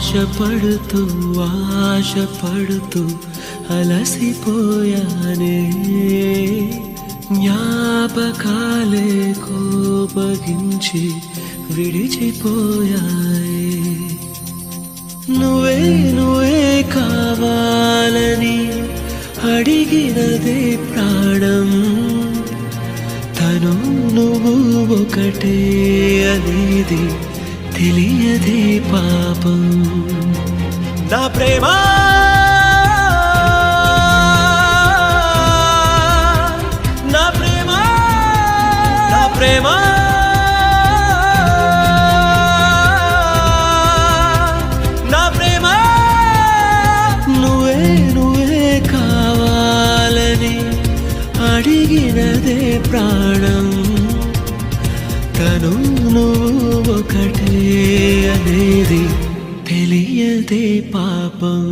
ఆశపడుతూ ఆశపడుతూ అలసిపోయానే జ్ఞాపకాలే కోపగించి విడిచిపోయాయి నువ్వే నువ్వే కావాలని అడిగినదే ప్రాణం తను నువ్వు ఒకటే అనేది తెలియదే పాపం నా ప్రేమ నా ప్రేమ నా ప్రేమ నా ప్రేమ నువ్వే నువ్వే కావాలని అడిగినదే ప్రాణం తను నువ్వు ఒకటే అనేది తెలియదే పాపం